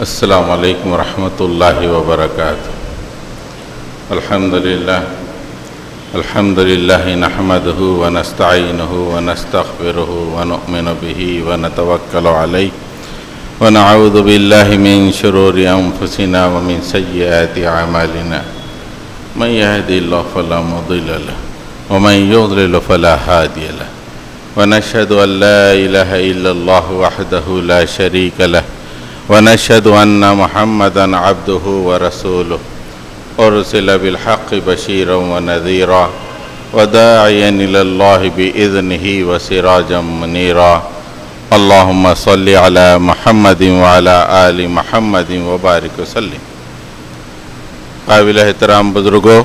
السلام علیکم ورحمۃ اللہ وبرکاتہ۔ الحمد للہ نحمدہ ونستعینہ ونستغفرہ ونؤمن بہ ونتوکل علیہ ونعوذ باللہ من شرور انفسنا ومن سیئات اعمالنا من یہد اللہ فلا مضل لہ ومن یضلل فلا ہادی لہ ونشہد ان لا الہ الا اللہ وحدہ لا شریک لہ ونشهد أن محمدًا عبده ورسوله أرسل بالحق بشيرا ونذيرا وداعيا إلى الله بإذنه وسراجا منيرا اللهم صل على محمد وعلى آل محمد وبارك وسلم۔ قابل احترام بزرگوں،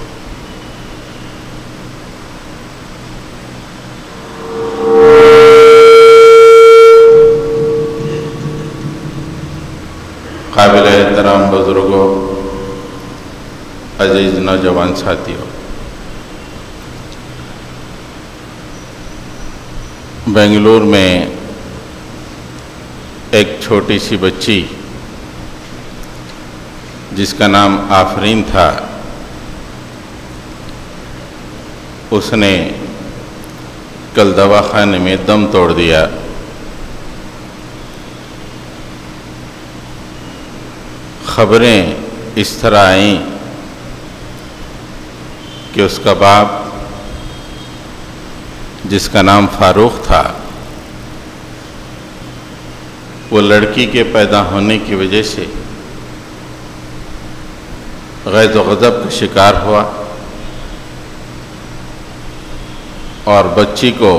قابل احترام بزرگوں، عزیز نوجوان ساتھیوں، بنگلور میں ایک چھوٹی سی بچی جس کا نام آفرین تھا، اس نے کل دواخانے میں دم توڑ دیا۔ خبریں اس طرح آئیں کہ اس کا باپ جس کا نام فاروق تھا، وہ لڑکی کے پیدا ہونے کی وجہ سے غیظ و غضب کا شکار ہوا اور بچی کو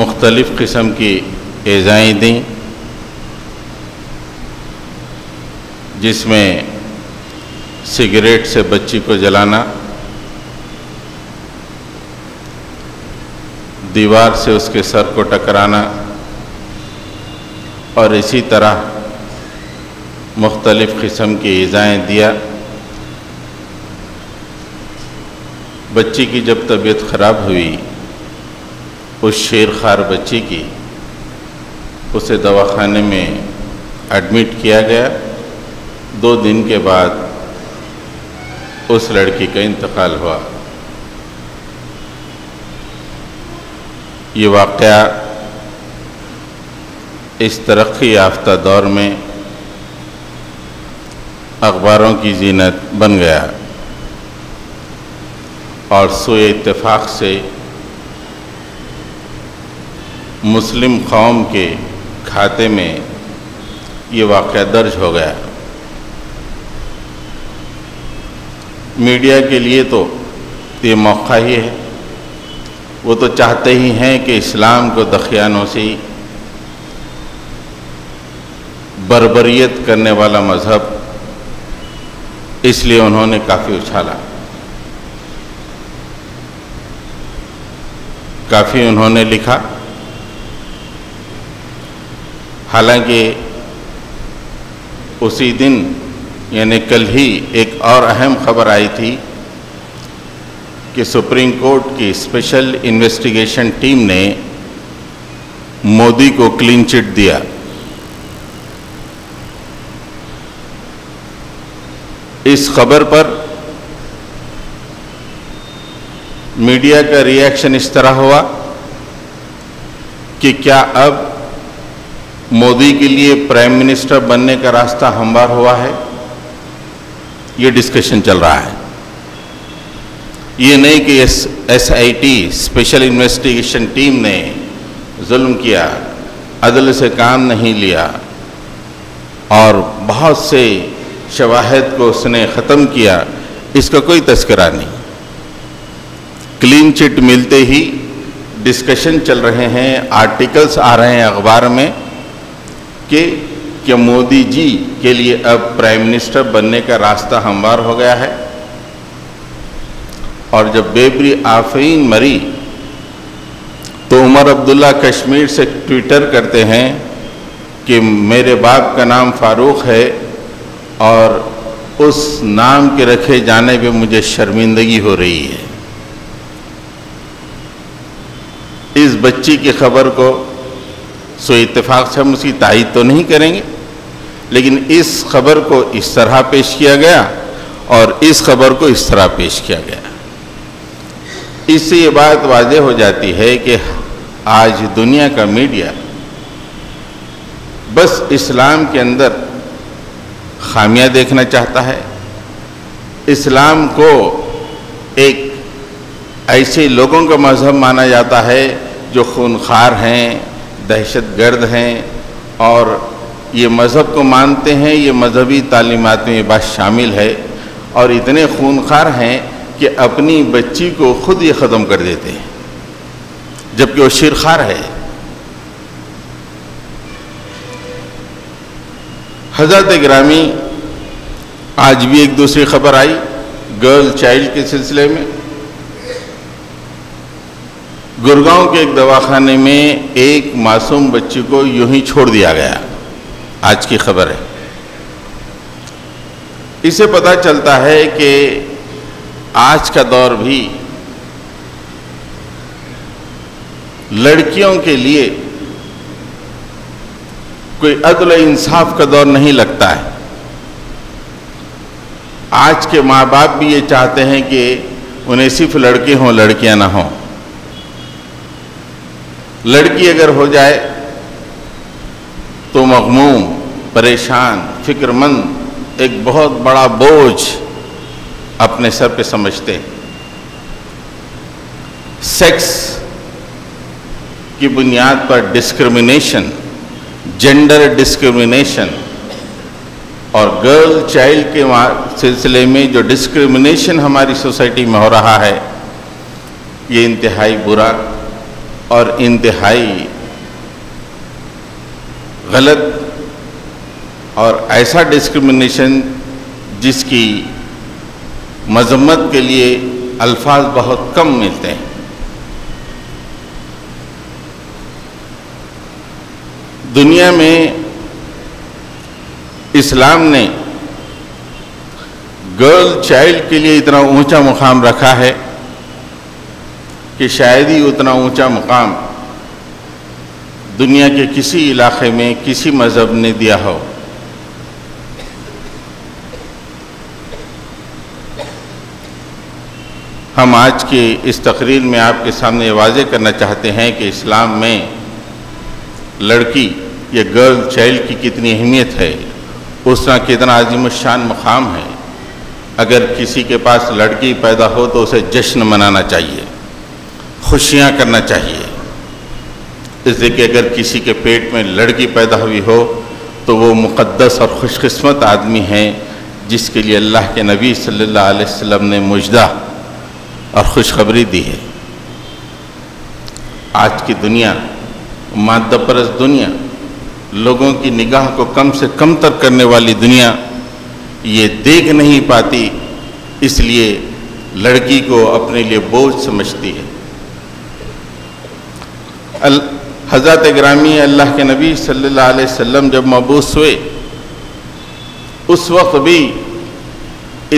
مختلف قسم کی ایذائیں دیں، جس میں سگریٹ سے بچی کو جلانا، دیوار سے اس کے سر کو ٹکرانا اور اسی طرح مختلف قسم کی ایذائیں دیا۔ بچی کی جب طبیعت خراب ہوئی، اس شیرخوار بچی کی، اسے دواخانے میں ایڈمٹ کیا گیا۔ 2 دن کے بعد اس لڑکی کا انتقال ہوا۔ یہ واقعہ اس ترقی یافتہ دور میں اخباروں کی زینت بن گیا اور سوء اتفاق سے مسلم قوم کے کھاتے میں یہ واقعہ درج ہو گیا۔ میڈیا کے لیے تو یہ موقع ہی ہے، وہ تو چاہتے ہی ہیں کہ اسلام کو دخیانوں سے بربریت کرنے والا مذہب، اس لیے انہوں نے کافی اچھالا، کافی انہوں نے لکھا۔ حالانکہ اسی دن یعنی کل ہی ایک اور اہم خبر آئی تھی کہ سپریم کورٹ کی اسپیشل انویسٹیگیشن ٹیم نے مودی کو کلین چٹ دیا۔ اس خبر پر میڈیا کا ری ایکشن اس طرح ہوا کہ کیا اب مودی کے لیے پرائم منسٹر بننے کا راستہ ہموار ہوا ہے؟ یہ ڈسکشن چل رہا ہے۔ یہ نہیں کہ SIT اسپیشل انویسٹیگیشن ٹیم نے ظلم کیا، عدل سے کام نہیں لیا اور بہت سے شواہد کو اس نے ختم کیا، اس کا کوئی تذکرہ نہیں۔ کلین چٹ ملتے ہی ڈسکشن چل رہے ہیں، آرٹیکلز آ رہے ہیں اخبار میں کہ مودی جی کے لیے اب پرائم منسٹر بننے کا راستہ ہموار ہو گیا ہے۔ اور جب بیبی آفرین مری تو عمر عبداللہ کشمیر سے ٹویٹر کرتے ہیں کہ میرے باپ کا نام فاروق ہے اور اس نام کے رکھے جانے پہ مجھے شرمندگی ہو رہی ہے۔ اس بچی کی خبر کو سو اتفاق سے ہم اس کی تائید تو نہیں کریں گے، لیکن اس خبر کو اس طرح پیش کیا گیا اور اس خبر کو اس طرح پیش کیا گیا۔ اس سے یہ بات واضح ہو جاتی ہے کہ آج دنیا کا میڈیا بس اسلام کے اندر خامیاں دیکھنا چاہتا ہے، اسلام کو ایک ایسے لوگوں کا مذہب مانا جاتا ہے جو خونخوار ہیں، دہشت گرد ہیں، اور یہ مذہب کو مانتے ہیں، یہ مذہبی تعلیمات میں یہ بات شامل ہے، اور اتنے خونخوار ہیں کہ اپنی بچی کو خود یہ ختم کر دیتے ہیں جبکہ وہ شیرخوار ہے۔ حضرت گرامی، آج بھی ایک دوسری خبر آئی گرل چائلڈ کے سلسلے میں۔ گڑگاؤں کے ایک دواخانے میں ایک معصوم بچی کو یوں ہی چھوڑ دیا گیا، آج کی خبر ہے۔ اس سے پتہ چلتا ہے کہ آج کا دور بھی لڑکیوں کے لیے کوئی عدل و انصاف کا دور نہیں لگتا ہے۔ آج کے ماں باپ بھی یہ چاہتے ہیں کہ انہیں صرف لڑکے ہوں، لڑکیاں نہ ہوں۔ لڑکی اگر ہو جائے تو مغموم، پریشان، فکر مند، ایک بہت بڑا بوجھ اپنے سر پہ سمجھتے ہیں۔ سیکس کی بنیاد پر ڈسکرمنیشن، جینڈر ڈسکرمنیشن، اور گرل چائلڈ کے سلسلے میں جو ڈسکرمنیشن ہماری سوسائٹی میں ہو رہا ہے، یہ انتہائی برا اور انتہائی غلط، اور ایسا ڈسکرمنیشن جس کی مذمت کے لیے الفاظ بہت کم ملتے ہیں۔ دنیا میں اسلام نے گرل چائلڈ کے لیے اتنا اونچا مقام رکھا ہے کہ شاید ہی اتنا اونچا مقام دنیا کے کسی علاقے میں کسی مذہب نے دیا ہو۔ ہم آج کی اس تقریر میں آپ کے سامنے یہ واضح کرنا چاہتے ہیں کہ اسلام میں لڑکی یا گرل چائلڈ کی کتنی اہمیت ہے، اس کا کتنا عظیم الشان مقام ہے۔ اگر کسی کے پاس لڑکی پیدا ہو تو اسے جشن منانا چاہیے، خوشیاں کرنا چاہیے، اس لیے کہ اگر کسی کے پیٹ میں لڑکی پیدا ہوئی ہو تو وہ مقدس اور خوش قسمت آدمی ہے جس کے لیے اللہ کے نبی صلی اللہ علیہ وسلم نے مجدہ اور خوشخبری دی ہے۔ آج کی دنیا، مادہ پرست دنیا، لوگوں کی نگاہ کو کم سے کم تر کرنے والی دنیا یہ دیکھ نہیں پاتی، اس لیے لڑکی کو اپنے لیے بوجھ سمجھتی ہے۔ حضرت گرامی اللہ کے نبی صلی اللہ علیہ وسلم جب مبعوث ہوئے اس وقت بھی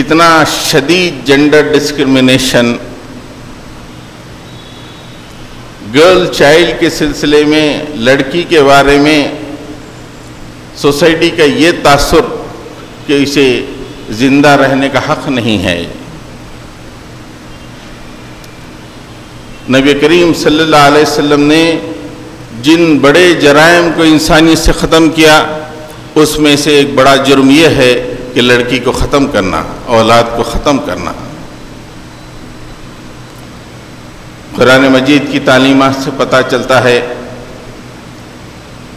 اتنا شدید جینڈر ڈسکرمنیشن، گرل چائلڈ کے سلسلے میں، لڑکی کے بارے میں سوسائٹی کا یہ تاثر کہ اسے زندہ رہنے کا حق نہیں ہے۔ نبی کریم صلی اللہ علیہ وسلم نے جن بڑے جرائم کو انسانیت سے ختم کیا اس میں سے ایک بڑا جرم یہ ہے کہ لڑکی کو ختم کرنا، اولاد کو ختم کرنا۔ قرآن مجید کی تعلیمات سے پتہ چلتا ہے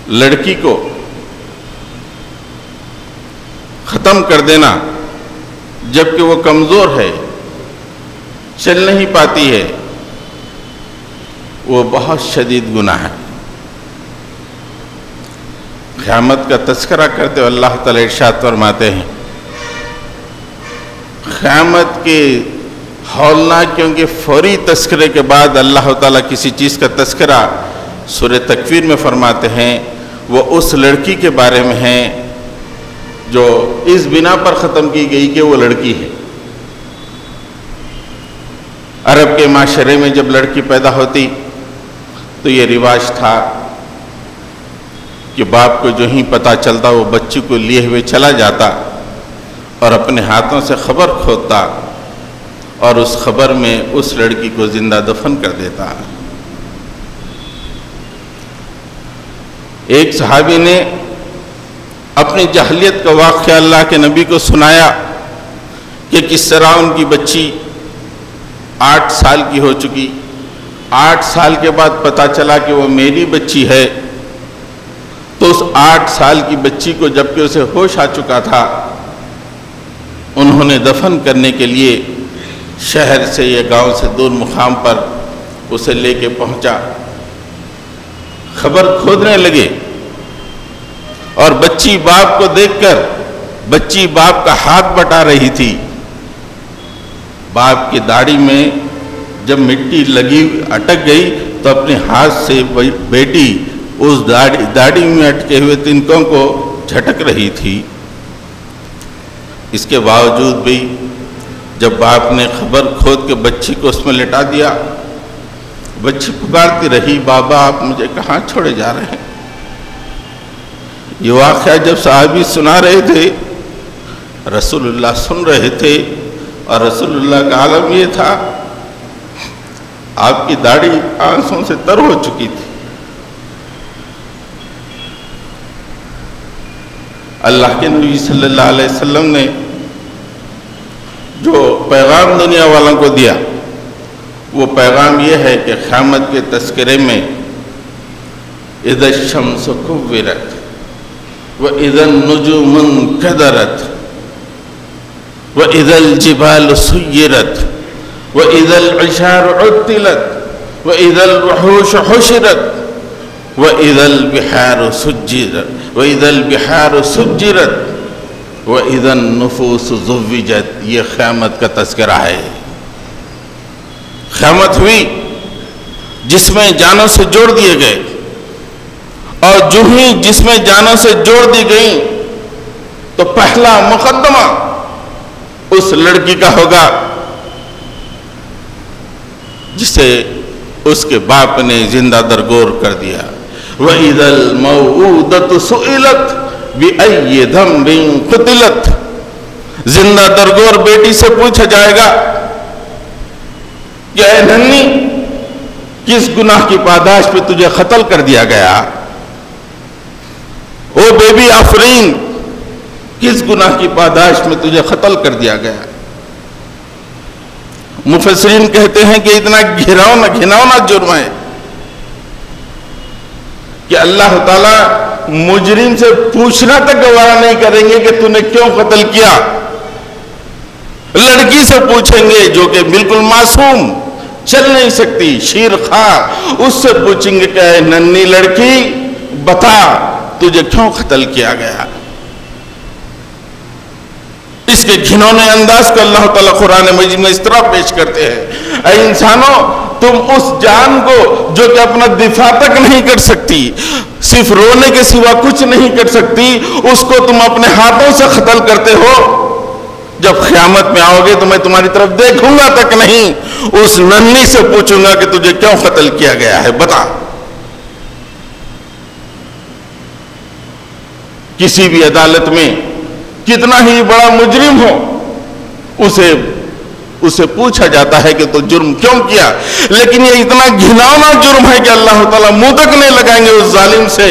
لڑکی کو ختم کر دینا جبکہ وہ کمزور ہے، چل نہیں پاتی ہے، وہ بہت شدید گناہ ہے۔ قیامت کا تذکرہ کرتے ہوئے اللہ تعالی ارشاد فرماتے ہیں، قیامت کے ہولناک، کیونکہ فوری تذکرے کے بعد اللہ تعالیٰ کسی چیز کا تذکرہ سورہ تکویر میں فرماتے ہیں، وہ اس لڑکی کے بارے میں ہیں جو اس بنا پر ختم کی گئی کہ وہ لڑکی ہے۔ عرب کے معاشرے میں جب لڑکی پیدا ہوتی تو یہ رواج تھا کہ باپ کو جو ہی پتہ چلتا وہ بچی کو لیے ہوئے چلا جاتا اور اپنے ہاتھوں سے خبر کھودتا اور اس خبر میں اس لڑکی کو زندہ دفن کر دیتا۔ ایک صحابی نے اپنی جاہلیت کا واقعہ اللہ کے نبی کو سنایا کہ کس طرح ان کی بچی 8 سال کی ہو چکی، 8 سال کے بعد پتہ چلا کہ وہ میری بچی ہے، تو اس 8 سال کی بچی کو جبکہ اسے ہوش آ چکا تھا انہوں نے دفن کرنے کے لیے شہر سے یا گاؤں سے دور مقام پر اسے لے کے پہنچا، خبر کھودنے لگے اور بچی باپ کو دیکھ کر بچی باپ کا ہاتھ بٹا رہی تھی۔ باپ کی داڑھی میں جب مٹی لگی اٹک گئی تو اپنے ہاتھ سے بیٹی اس داڑھی میں اٹکے ہوئے تنکوں کو جھٹک رہی تھی۔ اس کے باوجود بھی جب باپ نے خبر کھود کے بچی کو اس میں لٹا دیا، بچی پکارتی رہی، بابا آپ مجھے کہاں چھوڑے جا رہے ہیں؟ یہ واقعہ جب صحابی سنا رہے تھے، رسول اللہ سن رہے تھے، اور رسول اللہ کا عالم یہ تھا آپ کی داڑھی آنسوں سے تر ہو چکی تھی۔ اللہ کے نبی صلی اللہ علیہ وسلم نے جو پیغام دنیا والوں کو دیا وہ پیغام یہ ہے کہ قیامت کے تذکرے میں اذا الشمس کورت واذا النجوم انکدرت واذا الجبال سیرت واذا العشار عطلت واذا الوحوش حشرت وَإِذَا الْبِحَارُ سُجِّرَتْ وَإِذَا الْبِحَارُ سُجِّرَتْ وَإِذَا النُّفُوسُ زُوِّجَتْ، یہ قیامت کا تذکرہ ہے۔ قیامت ہوئی جس میں جانوں سے جوڑ دیے گئے، اور جو ہی جس میں جانوں سے جوڑ دی گئیں تو پہلا مقدمہ اس لڑکی کا ہوگا جسے اس کے باپ نے زندہ درگور کر دیا۔ وَإِذَا الْمَوْءُودَةُ سُئِلَتْ بِأَيِّ ذَنبٍ قُتِلَتْ، زندہ درگور بیٹی سے پوچھا جائے گا کہ اے ننھی کس گناہ کی پاداش پہ تجھے قتل کر دیا گیا؟ او بیبی آفرین کس گناہ کی پاداش میں تجھے قتل کر دیا گیا؟ مفسرین کہتے ہیں کہ اتنا گھناؤنا جرم ہے کہ اللہ تعالیٰ مجرم سے پوچھنا تک گوارا نہیں کریں گے کہ تو نے کیوں قتل کیا۔ لڑکی سے پوچھیں گے جو کہ بالکل معصوم، چل نہیں سکتی، شیر خواہ، اس سے پوچھیں گے کہ اے ننھی لڑکی بتا تجھے کیوں قتل کیا گیا؟ اس کے گھنونے انداز کو اللہ تعالیٰ قرآن مجید میں اس طرح پیش کرتے ہیں، اے انسانوں تم اس جان کو جو کہ اپنا دفاع تک نہیں کر سکتی، صرف رونے کے سوا کچھ نہیں کر سکتی، اس کو تم اپنے ہاتھوں سے قتل کرتے ہو۔ جب قیامت میں آؤ گے تو میں تمہاری طرف دیکھوں گا تک نہیں، اس ننھی سے پوچھوں گا کہ تجھے کیوں قتل کیا گیا ہے، بتا۔ کسی بھی عدالت میں کتنا ہی بڑا مجرم ہو اسے پوچھا جاتا ہے کہ تو جرم کیوں کیا، لیکن یہ اتنا گھناؤنا جرم ہے کہ اللہ تعالیٰ منہ تک نہیں لگائیں گے اس ظالم سے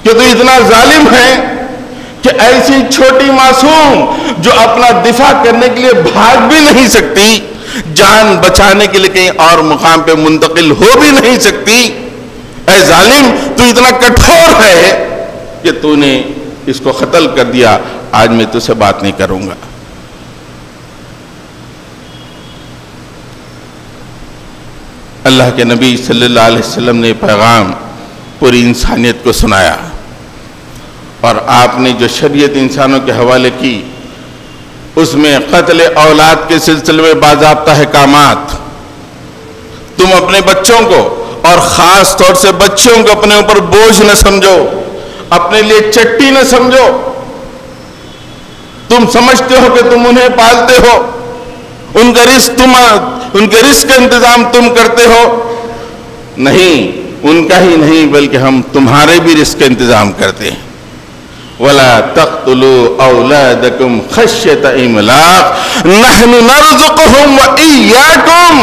کہ تو اتنا ظالم ہے کہ ایسی چھوٹی معصوم جو اپنا دفاع کرنے کے لیے بھاگ بھی نہیں سکتی، جان بچانے کے لیے کہیں اور مقام پہ منتقل ہو بھی نہیں سکتی، اے ظالم تو اتنا کٹھور ہے کہ تو نے اس کو قتل کر دیا، آج میں تجھ سے بات نہیں کروں گا۔ اللہ کے نبی صلی اللہ علیہ وسلم نے پیغام پوری انسانیت کو سنایا، اور آپ نے جو شریعت انسانوں کے حوالے کی اس میں قتل اولاد کے سلسلے میں باضابطہ احکامات۔ تم اپنے بچوں کو اور خاص طور سے بچوں کو اپنے اوپر بوجھ نہ سمجھو، اپنے لیے چٹی نہ سمجھو۔ تم سمجھتے ہو کہ تم انہیں پالتے ہو، ان کے رزق کا انتظام تم کرتے ہو، نہیں، ان کا ہی نہیں بلکہ ہم تمہارے بھی رزق کا انتظام کرتے ہیں. وَلَا تَقْتُلُوا أَوْلَادَكُمْ خَشْيَةَ إِمْلَاقٍ نَحْنُ نَرْزُقُهُمْ وَإِيَّاكُمْ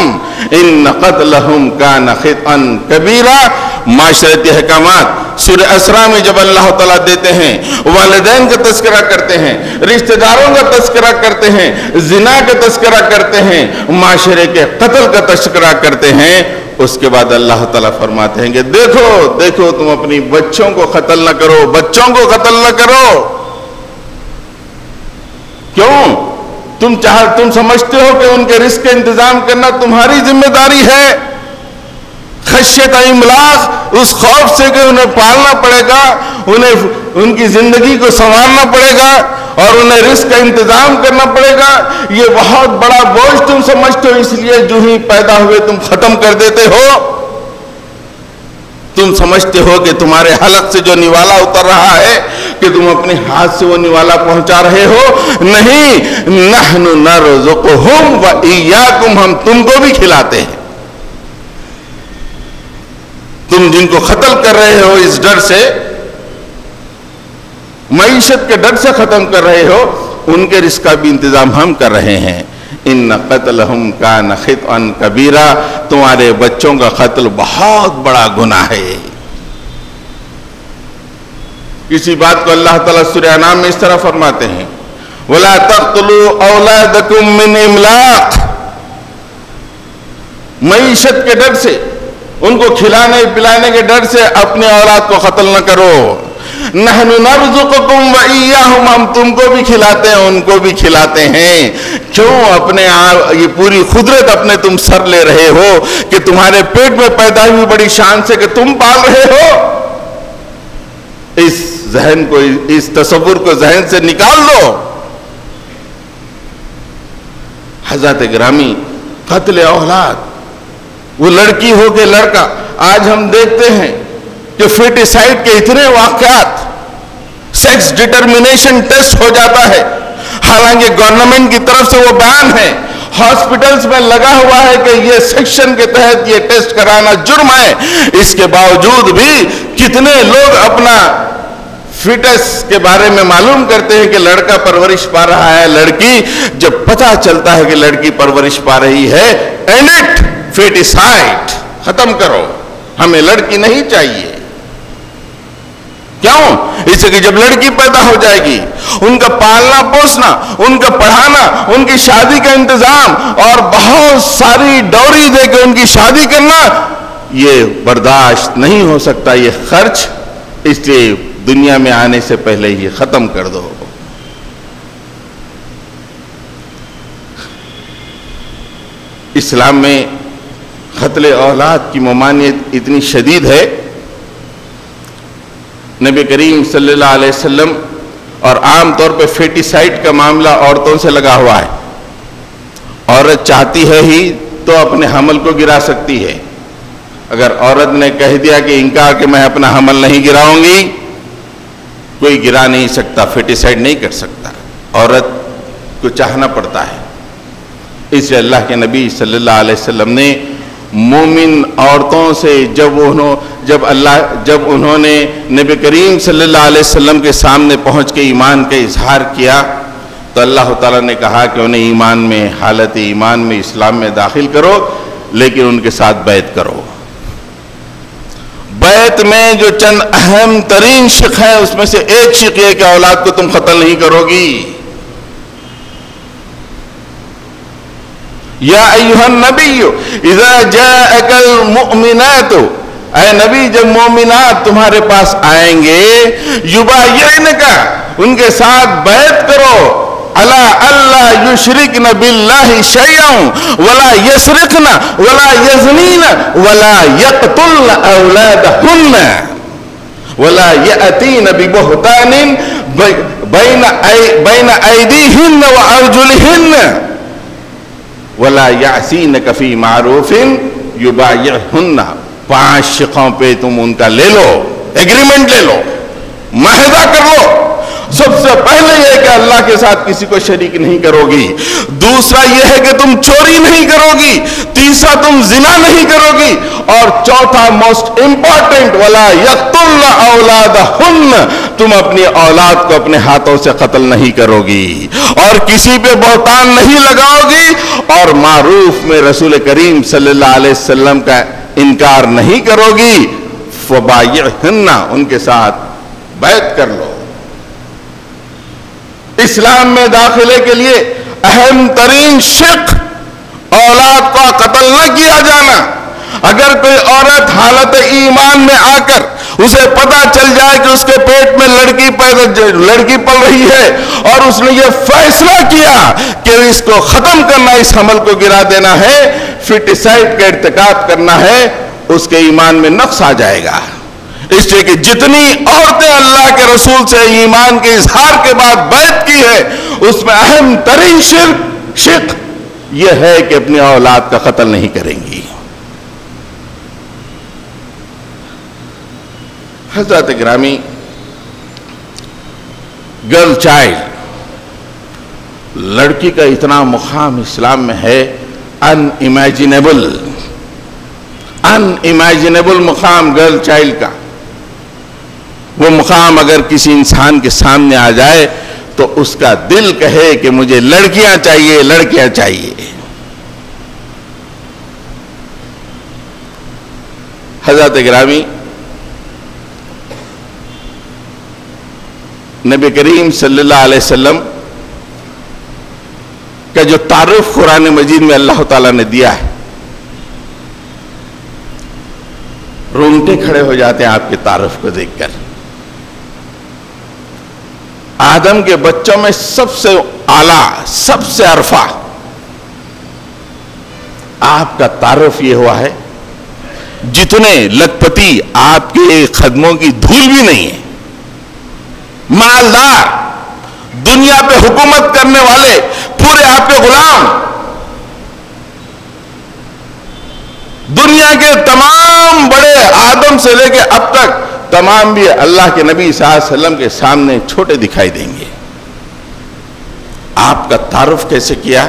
إِنَّ قَتْلَهُمْ كَانَ خِطْئًا كَبِيرًا. معاشرتی احکامات سورہ اسراء میں جب اللہ تعالیٰ دیتے ہیں، والدین کا تذکرہ کرتے ہیں، رشتہ داروں کا تذکرہ کرتے ہیں، زنا کا تذکرہ کرتے ہیں، معاشرے کے قتل کا تذکرہ کرتے ہیں، اس کے بعد اللہ تعالیٰ فرماتے ہیں کہ دیکھو تم اپنی بچوں کو قتل نہ کرو، بچوں کو قتل نہ کرو. کیوں؟ تم سمجھتے ہو کہ ان کے رزق کا انتظام کرنا تمہاری ذمہ داری ہے. خشیت املاق، اس خوف سے کہ انہیں پالنا پڑے گا، انہیں ان کی زندگی کو سنوارنا پڑے گا اور انہیں رزق کا انتظام کرنا پڑے گا. یہ بہت بڑا بوجھ تم سمجھتے ہو، اس لیے جو ہی پیدا ہوئے تم ختم کر دیتے ہو. تم سمجھتے ہو کہ تمہارے حلق سے جو نوالا اتر رہا ہے کہ تم اپنے ہاتھ سے وہ نوالا پہنچا رہے ہو. نہیں، نحن نرزقہم وإیاکم، ہم تم کو بھی کھلاتے ہیں. تم جن کو قتل کر رہے ہو اس ڈر سے، معیشت کے ڈر سے ختم کر رہے ہو، ان کے رزق کا بھی انتظام ہم کر رہے ہیں. ان قتلہم کان خطئا کبیرا، تمہارے بچوں کا قتل بہت بڑا گناہ ہے. کسی بات کو اللہ تعالیٰ سورہ انعام میں اس طرح فرماتے ہیں، وَلَا تَقْتُلُوا أَوْلَادَكُمْ مِنْ إِمْلَاقٍ. معیشت کے ڈر سے، ان کو کھلانے پلانے کے ڈر سے اپنے اولاد کو قتل نہ کرو. نحن نرزقکم وإیاہم، ہم تم کو بھی کھلاتے ہیں، ان کو بھی کھلاتے ہیں. کیوں اپنے یہ پوری قدرت اپنے تم سر لے رہے ہو کہ تمہارے پیٹ میں پیدا ہوئی بڑی شان سے کہ تم پال رہے ہو؟ اس ذہن کو، اس تصور کو ذہن سے نکال دو. حضرات گرامی، قتل اولاد، وہ لڑکی ہو کہ لڑکا، آج ہم دیکھتے ہیں کہ فیٹیسائڈ کے اتنے واقعات، سیکس ڈٹرمنیشن ٹیسٹ ہو جاتا ہے، حالانکہ گورنمنٹ کی طرف سے وہ بیان ہے، ہاسپٹلز میں لگا ہوا ہے کہ یہ سیکشن کے تحت یہ ٹیسٹ کرانا جرم ہے. اس کے باوجود بھی کتنے لوگ اپنا فٹس کے بارے میں معلوم کرتے ہیں کہ لڑکا پرورش پا رہا ہے، لڑکی، جب پتہ چلتا ہے کہ لڑکی پرورش پا رہی ہے، اینڈ اٹ فیٹیسائڈ، ختم کرو، ہمیں لڑکی نہیں چاہیے. کیوں؟ اس سے کہ جب لڑکی پیدا ہو جائے گی، ان کا پالنا پوسنا، ان کا پڑھانا، ان کی شادی کا انتظام اور بہت ساری ڈوری دے کے ان کی شادی کرنا، یہ برداشت نہیں ہو سکتا، یہ خرچ. اس لیے دنیا میں آنے سے پہلے یہ ختم کر دو. اسلام میں قتل اولاد کی ممانعت اتنی شدید ہے، نبی کریم صلی اللہ علیہ وسلم، اور عام طور پہ فیٹیسائڈ کا معاملہ عورتوں سے لگا ہوا ہے. عورت چاہتی ہے ہی تو اپنے حمل کو گرا سکتی ہے. اگر عورت نے کہہ دیا کہ انکا کہ میں اپنا حمل نہیں گراؤں گی، کوئی گرا نہیں سکتا، فیٹیسائڈ نہیں کر سکتا. عورت کو چاہنا پڑتا ہے. اس لیے اللہ کے نبی صلی اللہ علیہ وسلم نے مومن عورتوں سے جب انہوں نے نبی کریم صلی اللہ علیہ وسلم کے سامنے پہنچ کے ایمان کا اظہار کیا تو اللہ تعالیٰ نے کہا کہ انہیں ایمان میں، حالت ایمان میں، اسلام میں داخل کرو، لیکن ان کے ساتھ بیعت کرو. بیعت میں جو چند اہم ترین شق ہیں، اس میں سے ایک شق یہ کہ اولاد کو تم قتل نہیں کرو گی. یا ایھا النبی اذا جاءک المؤمنات، اے نبی جب مومنات تمہارے پاس آئیں گے، یبایعنک، ان کے ساتھ بیعت کرو، علی اللہ یشرکن باللہ شیئا ولا یسرقن ولا یزنین ولا یقتلن اولادہن ولا یأتین ببہتان بین ایدیہن وارجلہن ولا یعصینک فی معروف یبایعہن. 5 شقوں پہ تم ان کا لے لو، ایگریمنٹ لے لو، معاہدہ کر لو. سب سے پہلے یہ کہ اللہ کے ساتھ کسی کو شریک نہیں کرو گی. دوسرا یہ ہے کہ تم چوری نہیں کرو گی. تیسرا تم زنا نہیں کرو گی. اور چوتھا موسٹ امپورٹنٹ، وَلَا يَقْتُلْنَ أَوْلَادَهُنَّ، تم اپنی اولاد کو اپنے ہاتھوں سے قتل نہیں کرو گی اور کسی پہ بہتان نہیں لگاؤ گی اور معروف میں رسول کریم صلی اللہ علیہ وسلم کا انکار نہیں کرو گی، فَبَايِعْهُنَّ، ان کے ساتھ بیعت کر لو۔ اسلام میں داخلے کے لیے اہم ترین شق اولاد کا قتل نہ کیا جانا۔ اگر کوئی عورت حالت ایمان میں آ کر اسے پتا چل جائے کہ اس کے پیٹ میں لڑکی پل رہی ہے اور اس نے یہ فیصلہ کیا کہ اس کو ختم کرنا، اس حمل کو گرا دینا ہے، فٹیسائڈ کا ارتکاب کرنا ہے، اس کے ایمان میں نقص آ جائے گا۔ اس لیے کہ جتنی عورتیں اللہ کے رسول سے ایمان کے اظہار کے بعد بیعت کی ہے، اس میں اہم ترین شق یہ ہے کہ اپنی اولاد کا قتل نہیں کریں گی۔ حضرات گرامی، گرل چائلڈ، لڑکی کا اتنا مقام اسلام میں ہے، ان امیجنیبل مقام گرل چائلڈ کا۔ وہ مقام اگر کسی انسان کے سامنے آ جائے تو اس کا دل کہے کہ مجھے لڑکیاں چاہیے، لڑکیاں چاہیے۔ حضرات گرامی، نبی کریم صلی اللہ علیہ وسلم کا جو تعارف قرآن مجید میں اللہ تعالیٰ نے دیا ہے، رونگٹے کھڑے ہو جاتے ہیں آپ کے تعارف کو دیکھ کر۔ آدم کے بچوں میں سب سے اعلیٰ، سب سے عرفہ آپ کا تعارف یہ ہوا ہے، جتنے لکھپتی آپ کے قدموں کی دھول بھی نہیں ہے، مالدار، دنیا پہ حکومت کرنے والے، پورے آپ کے غلام، دنیا کے تمام بڑے آدم سے لے کے اب تک تمام بھی اللہ کے نبی صلی اللہ علیہ وسلم کے سامنے چھوٹے دکھائی دیں گے۔ آپ کا تعارف کیسے کیا؟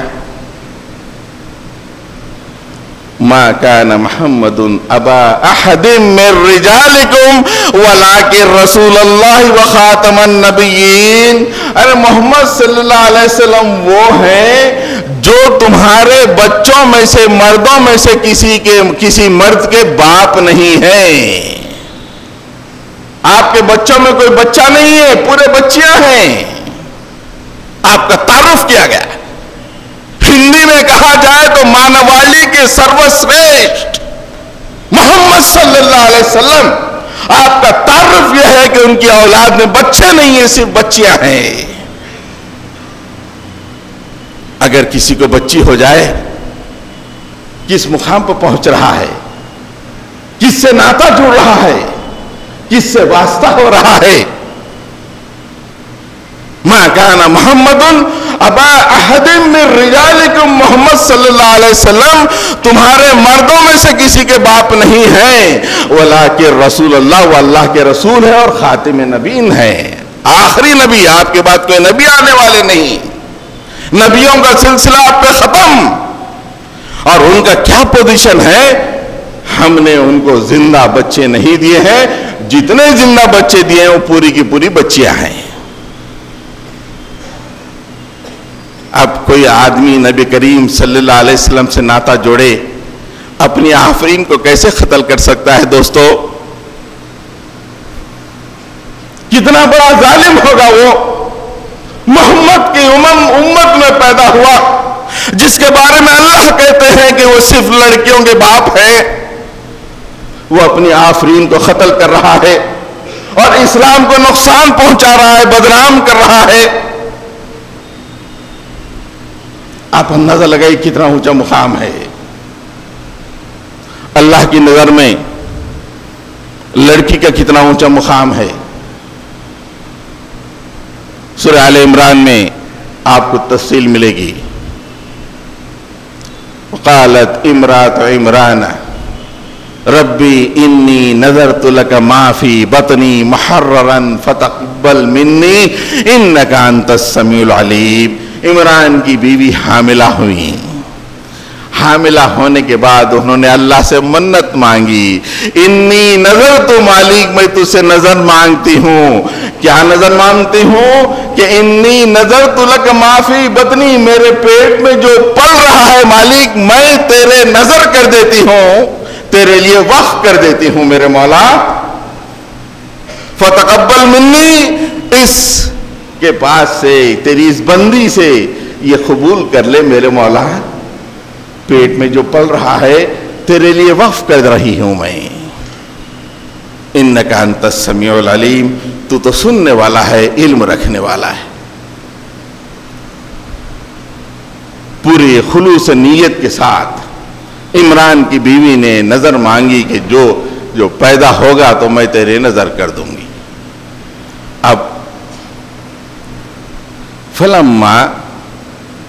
ما كان محمد ابا احد من رجالکم ولکن رسول اللہ وخاتم النبیین۔ ارے محمد صلی اللہ علیہ وسلم وہ ہیں جو تمہارے بچوں میں سے، مردوں میں سے کسی مرد کے باپ نہیں ہیں۔ آپ کے بچوں میں کوئی بچہ نہیں ہے، پورے بچیاں ہیں۔ آپ کا تعارف کیا گیا۔ ہندی میں کہا جائے تو مانوالی کے سروشریشٹھ محمد صلی اللہ علیہ وسلم، آپ کا تعارف یہ ہے کہ ان کی اولاد میں بچے نہیں ہیں، صرف بچیاں ہیں۔ اگر کسی کو بچی ہو جائے، کس مقام پر پہنچ رہا ہے، کس سے ناتا جڑ رہا ہے، کس سے واسطہ ہو رہا ہے۔ ما کان محمد ابا احد من رجالکم، محمد صلی اللہ علیہ وسلم تمہارے مردوں میں سے کسی کے باپ نہیں ہیں، ولکن رسول اللہ، وہ اللہ کے رسول ہے اور خاتم نبیین ہے، آخری نبی، آپ کے بعد کوئی نبی آنے والے نہیں، نبیوں کا سلسلہ آپ پہ ختم۔ اور ان کا کیا پوزیشن ہے؟ ہم نے ان کو زندہ بچے نہیں دیے ہیں، جتنے زندہ بچے دیے ہیں وہ پوری کی پوری بچیاں ہیں۔ اب کوئی آدمی نبی کریم صلی اللہ علیہ وسلم سے ناتا جوڑے، اپنی آفرین کو کیسے قتل کر سکتا ہے؟ دوستو، کتنا بڑا ظالم ہوگا وہ محمد کی امت میں پیدا ہوا، جس کے بارے میں اللہ کہتے ہیں کہ وہ صرف لڑکیوں کے باپ ہے۔ وہ اپنی آفرین کو قتل کر رہا ہے اور اسلام کو نقصان پہنچا رہا ہے، بدنام کر رہا ہے۔ آپ اندازہ لگائیے کتنا اونچا مقام ہے۔ اللہ کی نظر میں لڑکی کا کتنا اونچا مقام ہے۔ سورہ آل عمران میں آپ کو تفصیل ملے گی۔ قالت امرات عمران ربی انی نذرت لک ما فی بطنی محررا فتقبل منی انک انت السمیع العلیم۔ عمران کی بیوی حاملہ ہوئی، حاملہ ہونے کے بعد انہوں نے اللہ سے منت مانگی، انی نظر تو مالک میں تجھ سے نظر مانگتی ہوں، کیا نظر مانگتی ہوں کہ انی نظر تو لک معافی بطنی، میرے پیٹ میں جو پل رہا ہے مالک میں تیرے نظر کر دیتی ہوں، تیرے لیے وقف کر دیتی ہوں میرے مولا، فتقبل منی، اس کے پاس سے تیری اس بندی سے یہ قبول کر لے میرے مولا، پیٹ میں جو پل رہا ہے تیرے لیے وقف کر رہی ہوں میں، انک انت السمیع العلیم، تو تو سننے والا ہے، علم رکھنے والا ہے۔ پورے خلوص نیت کے ساتھ عمران کی بیوی نے نظر مانگی کہ جو پیدا ہوگا تو میں تیرے نظر کر دوں گی۔ اب فلما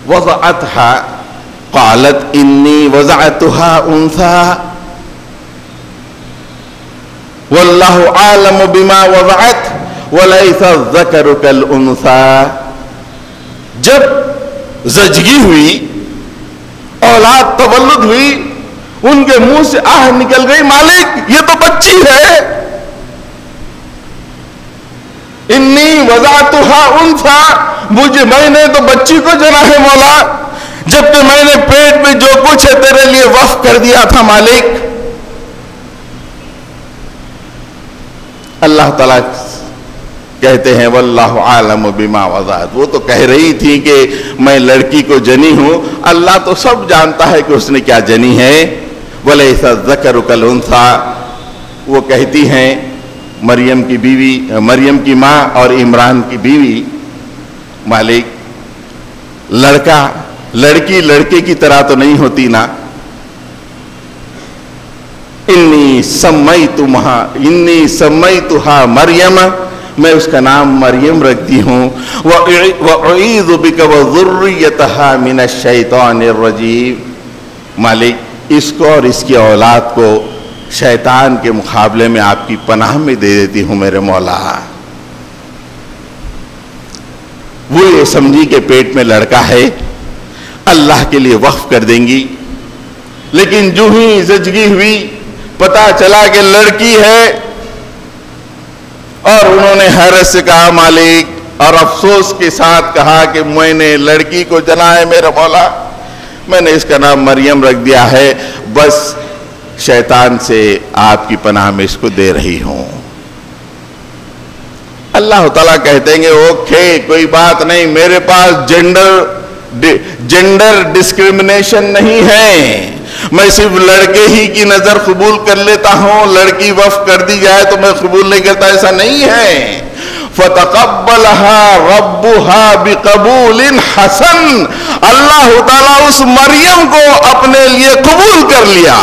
وضعتها قالت انی وضعتها انثى واللہ عالم بما وضعت وليس الذکر كالانثى، جب زچگی ہوئی، اولاد تولد ہوئی، ان کے منہ سے آہ نکل گئی، مالک یہ تو بچی ہے، انی وضعتها انثى، میں نے تو بچی کو جنا ہے مولا، جبکہ میں نے پیٹ میں جو کچھ ہے تیرے لیے وقف کر دیا تھا مالک۔ اللہ تعالیٰ کہتے ہیں واللہ عالم بما وضعت، وہ تو کہہ رہی تھی کہ میں لڑکی کو جنی ہوں، اللہ تو سب جانتا ہے کہ اس نے کیا جنی ہے، ولیس الذکر کالانثی، وہ کہتی ہیں مریم کی بیوی، مریم کی ماں اور عمران کی بیوی، مالک لڑکی لڑکے کی طرح تو نہیں ہوتی نا، انی سمیتها مریم، میں اس کا نام مریم رکھتی ہوں، وَأُعِيذُ بِكَ وَذُرِّيَّتَهَا مِنَ الشَّيْطَانِ الرَّجِيمِ، مالک اس کو اور اس کی اولاد کو شیطان کے مقابلے میں آپ کی پناہ میں دے دیتی ہوں میرے مولا۔ وہ یہ سمجھی کہ پیٹ میں لڑکا ہے، اللہ کے لیے وقف کر دیں گی، لیکن جو ہی زچگی ہوئی پتا چلا کہ لڑکی ہے، اور انہوں نے حیرت سے کہا مالک، اور افسوس کے ساتھ کہا کہ میں نے لڑکی کو جنا ہے میرا مولا، میں نے اس کا نام مریم رکھ دیا ہے، بس شیطان سے آپ کی پناہ میں اس کو دے رہی ہوں۔ اللہ تعالیٰ کہتے ہیں اوکے کوئی بات نہیں، میرے پاس جینڈر ڈسکریمنیشن نہیں ہے، میں صرف لڑکے ہی کی نظر قبول کر لیتا ہوں، لڑکی وقف کر دی جائے تو میں قبول نہیں کرتا، ایسا نہیں ہے۔ فَتَقَبَّلَهَا رَبُّهَا بِقَبُولٍ حَسَنٍ، اللہ تعالیٰ اس مریم کو اپنے لیے قبول کر لیا،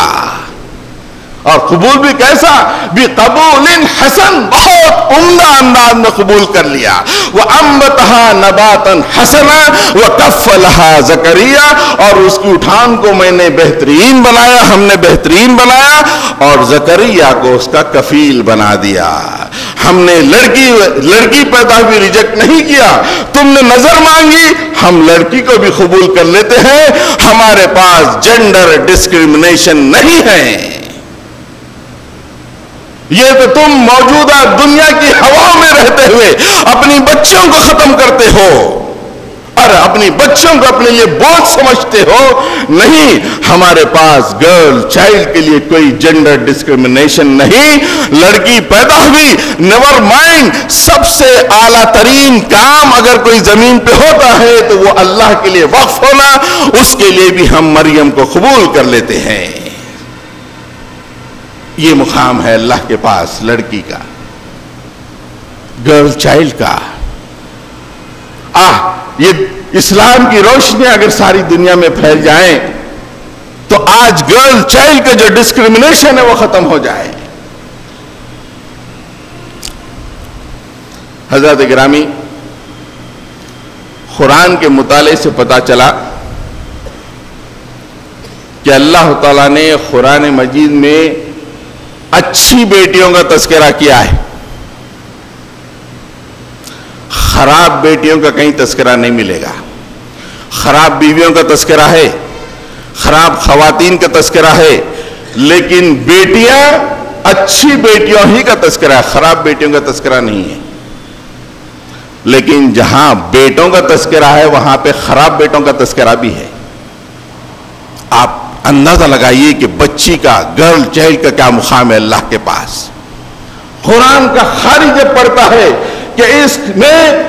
اور قبول بھی کیسا، بِقَبُولٍ حَسَنٍ، بہت عمدہ انداز میں قبول کر لیا، وَأَنبَتَهَا نَبَاتًا حَسَنًا وَكَفَّلَهَا زَكَرِيَّا، اور اس کی اٹھان کو میں نے بہترین بنایا، ہم نے بہترین بنایا، اور زکریا کو اس کا کفیل بنا دیا۔ ہم نے لڑکی پیدا بھی ریجیکٹ نہیں کیا، تم نے نظر مانگی، ہم لڑکی کو بھی قبول کر لیتے ہیں، ہمارے پاس جینڈر ڈسکریمنیشن نہیں ہے۔ یہ تو تم موجودہ دنیا کی ہوا میں رہتے ہوئے اپنی بچیوں کو ختم کرتے ہو اور اپنی بچیوں کو اپنے لیے بوجھ سمجھتے ہو، نہیں، ہمارے پاس گرل چائلڈ کے لیے کوئی جینڈر ڈسکریمنیشن نہیں، لڑکی پیدا ہوئی، نیور مائنڈ، سب سے اعلیٰ ترین کام اگر کوئی زمین پہ ہوتا ہے تو وہ اللہ کے لیے وقف ہونا، اس کے لیے بھی ہم مریم کو قبول کر لیتے ہیں۔ یہ مقام ہے اللہ کے پاس لڑکی کا، گرل چائلڈ کا۔ یہ اسلام کی روشنی اگر ساری دنیا میں پھیل جائیں تو آج گرل چائلڈ کا جو ڈسکریمنیشن ہے وہ ختم ہو جائے۔ حضرات گرامی، قرآن کے مطالعے سے پتہ چلا کہ اللہ تعالیٰ نے قرآن مجید میں اچھی بیٹیوں کا تذکرہ کیا ہے، خراب بیٹیوں کا کہیں تذکرہ نہیں ملے گا۔ خراب بیویوں کا تذکرہ ہے، خراب خواتین کا تذکرہ ہے، لیکن بیٹیاں اچھی بیٹیوں ہی کا تذکرہ ہے، خراب بیٹیوں کا تذکرہ نہیں ہے۔ لیکن جہاں بیٹوں کا تذکرہ ہے وہاں پہ خراب بیٹوں کا تذکرہ بھی ہے۔ آپ اندازہ لگائیے کہ بچی کا، گرل چائلڈ کا کیا مقام ہے اللہ کے پاس۔ قرآن کا خارج جب پڑھتا ہے کہ اس میں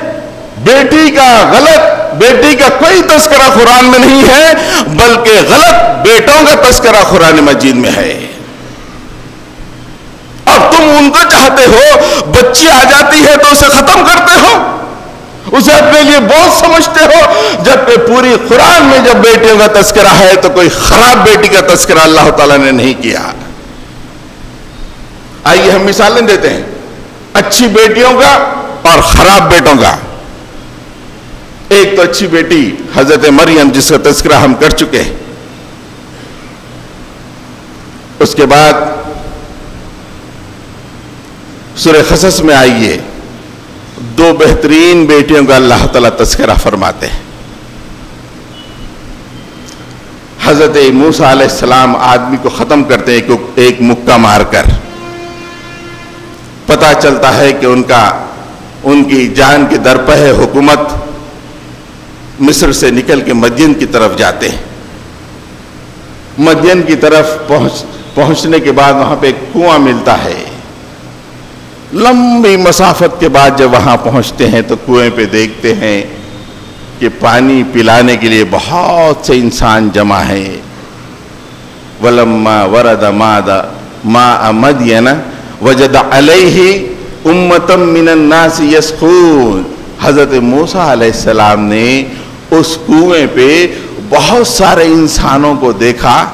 بیٹی کا، غلط بیٹی کا کوئی تذکرہ قرآن میں نہیں ہے، بلکہ غلط بیٹوں کا تذکرہ قرآن مجید میں ہے۔ اور تم ان کو چاہتے ہو، بچی آ جاتی ہے تو اسے ختم کرتے ہو، اسے اپنے لیے بہت سمجھتے ہو، جبکہ پوری قرآن میں جب بیٹیوں کا تذکرہ ہے تو کوئی خراب بیٹی کا تذکرہ اللہ تعالیٰ نے نہیں کیا۔ آئیے ہم مثالیں دیتے ہیں اچھی بیٹیوں کا اور خراب بیٹوں کا۔ ایک تو اچھی بیٹی حضرت مریم جس کا تذکرہ ہم کر چکے ہیں، اس کے بعد سورہ قصص میں آئیے دو بہترین بیٹیوں کا اللہ تعالیٰ تذکرہ فرماتے ہیں۔ حضرت موسیٰ علیہ السلام آدمی کو ختم کرتے ہیں ایک مکہ مار کر، پتہ چلتا ہے کہ ان کی جان کے درپہ ہے حکومت، مصر سے نکل کے مدین کی طرف جاتے ہیں۔ مدین کی طرف پہنچنے کے بعد وہاں پہ ایک کنواں ملتا ہے۔ لمبی مسافت کے بعد جب وہاں پہنچتے ہیں تو کنویں پہ دیکھتے ہیں کہ پانی پلانے کے لیے بہت سے انسان جمع ہیں۔ وَلَمَّا وَرَدَ مَاءَ مَدْيَنَ وَجَدَ عَلَيْهِ أُمَّةً مِّنَ النَّاسِ يَسْقُونَ۔ حضرت موسیٰ علیہ السلام نے اس کنویں پہ بہت سارے انسانوں کو دیکھا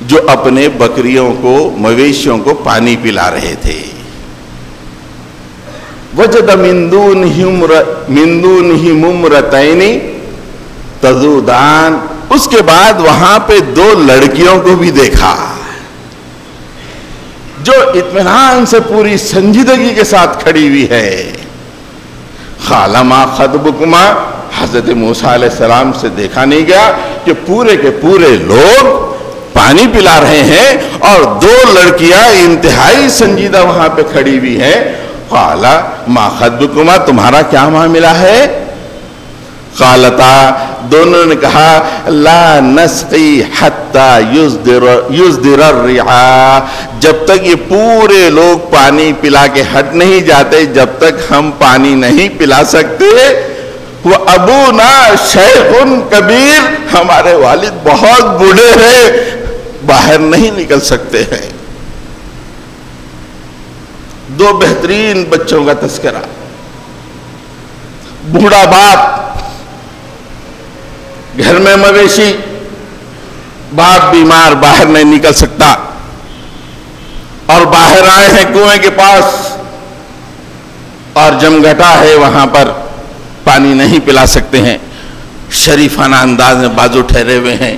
جو اپنے بکریوں کو، مویشیوں کو پانی پلا رہے تھے۔ وجد من دونہم امرتین تذودان۔ اس کے بعد وہاں پہ دو لڑکیوں کو بھی دیکھا جو اطمینان سے پوری سنجیدگی کے ساتھ کھڑی ہوئی ہے۔ قال ما خطبکما، حضرت موسیٰ علیہ السلام سے دیکھا نہیں گیا کہ پورے کے پورے لوگ پانی پلا رہے ہیں اور دو لڑکیاں انتہائی سنجیدہ وہاں پہ کھڑی ہوئی ہیں۔ قال ما خطبکما، تمہارا کیا معاملہ ہے؟ قالتا، دونوں نے کہا لا نسقی حتی یصدر الرعاء، جب تک یہ پورے لوگ پانی پلا کے ہٹ نہیں جاتے جب تک ہم پانی نہیں پلا سکتے۔ وہ ابونا شیخ کبیر، ہمارے والد بہت بوڑھے ہیں، باہر نہیں نکل سکتے ہیں۔ دو بہترین بچوں کا تذکرہ۔ بوڑھا باپ، گھر میں مویشی، باپ بیمار، باہر نہیں نکل سکتا، اور باہر آئے ہیں کنویں کے پاس اور جمگھٹا ہے وہاں پر، پانی نہیں پلا سکتے ہیں۔ شریفانہ انداز میں بازو ٹھہرے ہوئے ہیں۔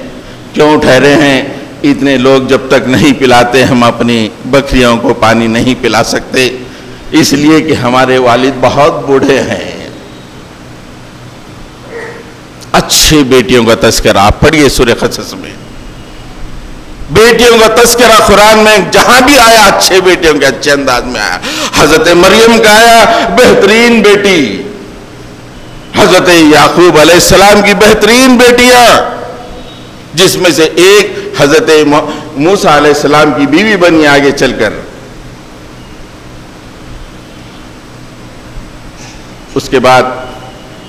کیوں ٹھہرے ہیں؟ اتنے لوگ جب تک نہیں پلاتے ہم اپنی بکریوں کو پانی نہیں پلا سکتے، اس لیے کہ ہمارے والد بہت بوڑھے ہیں۔ اچھی بیٹیوں کا تذکرہ آپ پڑھیے سورہ قصص میں، بیٹیوں کا تذکرہ قرآن میں جہاں بھی آیا اچھے بیٹیوں کے اچھے انداز میں آیا۔ حضرت مریم کا آیا بہترین بیٹی، حضرت یعقوب علیہ السلام کی بہترین بیٹیاں، جس میں سے ایک حضرت موسیٰ علیہ السلام کی بیوی بنی آگے چل کر۔ اس کے بعد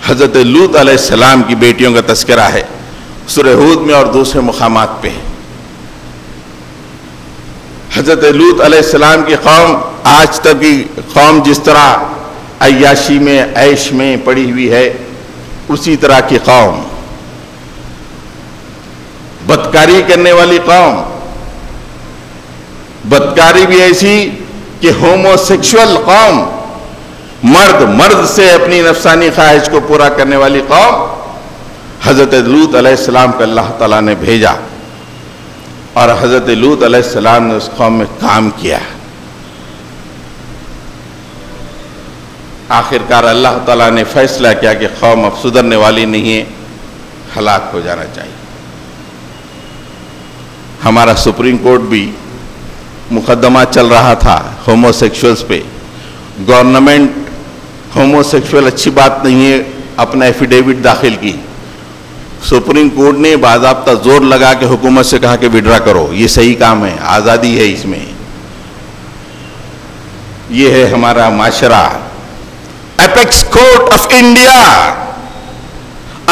حضرت لوط علیہ السلام کی بیٹیوں کا تذکرہ ہے سورہ ہود میں اور دوسرے مقامات پہ۔ حضرت لوط علیہ السلام کی قوم آج تک کی قوم جس طرح عیاشی میں، عیش میں پڑی ہوئی ہے، اسی طرح کی قوم، بدکاری کرنے والی قوم، بدکاری بھی ایسی کہ ہومو سیکشول قوم، مرد سے اپنی نفسانی خواہش کو پورا کرنے والی قوم۔ حضرت لوط علیہ السلام کو اللہ تعالیٰ نے بھیجا اور حضرت لوط علیہ السلام نے اس قوم میں کام کیا۔ آخرکار اللہ تعالیٰ نے فیصلہ کیا کہ قوم اب سدھرنے والی نہیں ہے، ہلاک ہو جانا چاہیے۔ ہمارا سپریم کورٹ بھی مقدمہ چل رہا تھا ہومو سیکشولز پہ. گورنمنٹ ہومو سیکشول اچھی بات نہیں ہے اپنا ایفیڈیوٹ داخل کی. سپریم کورٹ نے باضابطہ زور لگا کے حکومت سے کہا کہ وڈرا کرو, یہ صحیح کام ہے, آزادی ہے اس میں. یہ ہے ہمارا معاشرہ. Apex Court of India